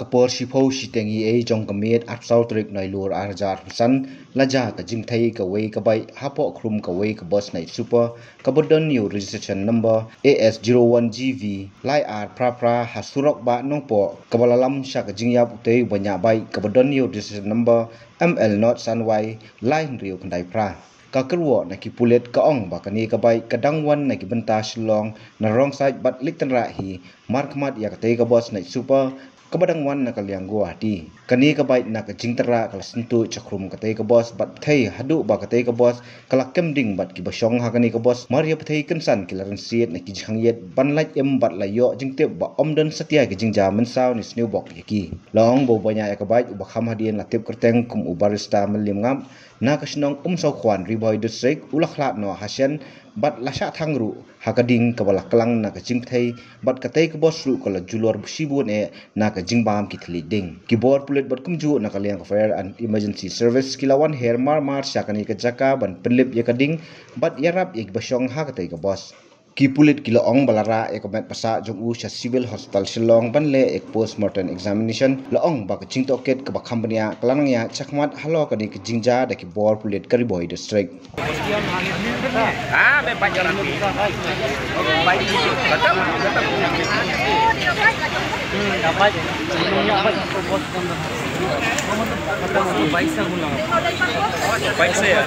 kapor shipho shitengi e jong kamit apsau trik nai lur arjar san laja ka jingthai ka wei ka bai hapo khrum ka wei ka bus nai super kabodon new registration number AS01GV lai ar pra hasurok ba nongpo kabalalam sha ka jingyap utei banya bai kabodon new registration number ML not sanwai line rio kandai pra ka kerwo na ki pulet ka ong ba kani ka bai kadang wan na ki benta shilong na wrong side bat liktanra hi markmat ya ka tei ka bus nai super kabadang wan na kalyang gua di kani ka bai na ka jingtara kala sentu chakrum ka tei ka bus bat thei hadu ba ka tei ka bus kala kemding bat ki basong ha kani ka bus maria thei kensan kilaran siet na ki jang yet ban lait em bat la yo jingte ba omden satia ki jingja men saw ni sneu bok yaki long bo banya ya ka bai ba kham hadien la tep kerteng kum ubarista melim ngam na ka snong saw khwan riboy district ulakhlat no hasen bat lasha thangru hakading kabala klang na ka jingthei bat ka tei ka bus ru kala julor sibun e na ka jingbam ki thli ding keyboard pulet bat kumju na kalyang fire and emergency service kilawan her mar syakani ka jaka ban penlip ya kading bat yarap ek basong ha ka tei ka bus ki pulit kilo ong balara ek met pasa jong u civil hospital Shillong ban le ek postmortem examination la ong ba ka jingto ket ka ba khambania klang ya chakmat halo ka ni ka jingja da ki bor pulit kariboy district be pajaran ni baik betul dapat bos baik saya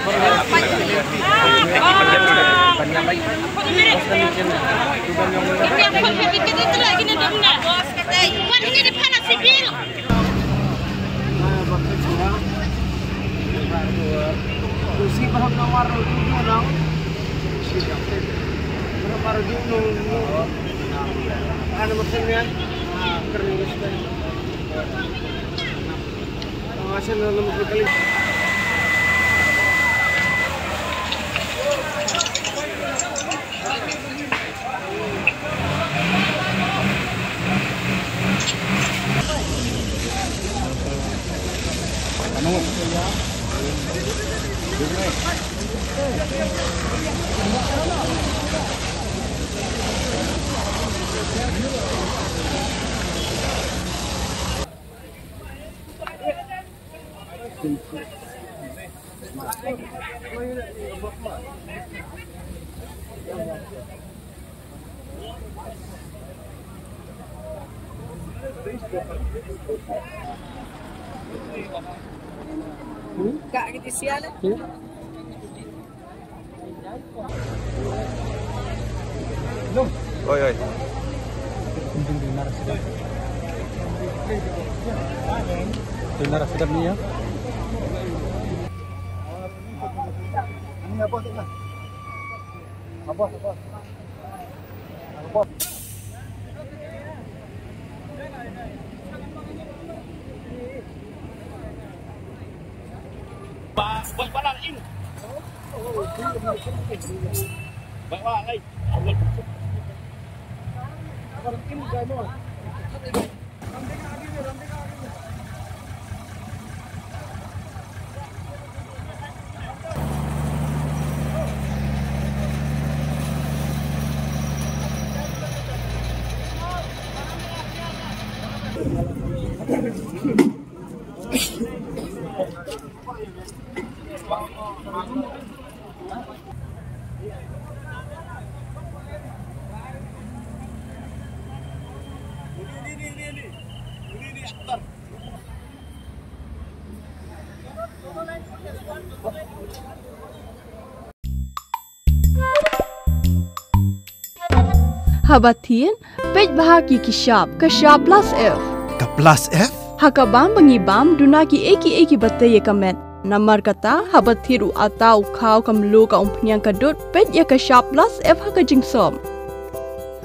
Kak kita sial. Oi. Dengar sedap ni ya. Ini apa tu lah? Apa? Buat balan ini. Bawa lagi. Ini gaimo. Habatin, pej bahagi kishap, kashap plus F. Ka plus F? Hakabam bangibam dunaki eki batay kamet. Namar kata habathiru atau kau kamlu ka umpnyang kadut pej ya kashap plus F hakajing som.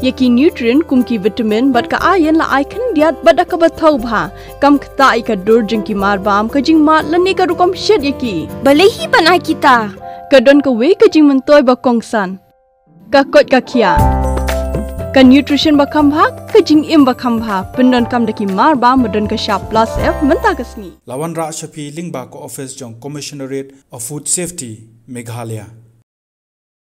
Yaki nutrient kumki vitamin bat ka ayan la icon diat bada ka bathau bha kam kta ikadur jingki marbam kajing mat lani ka rukom shed yaki. Balehi banai kita. Kadon ka we kajing mentoy bakongsan. Kakot kakia. Ka nutrition bakam bha kajing im bakam bha pendon kam daki marba medon ka sharp plus F menta kasni Lawan Ra Shafi Lingba ko office jong Commissionerate of Food Safety Meghalaya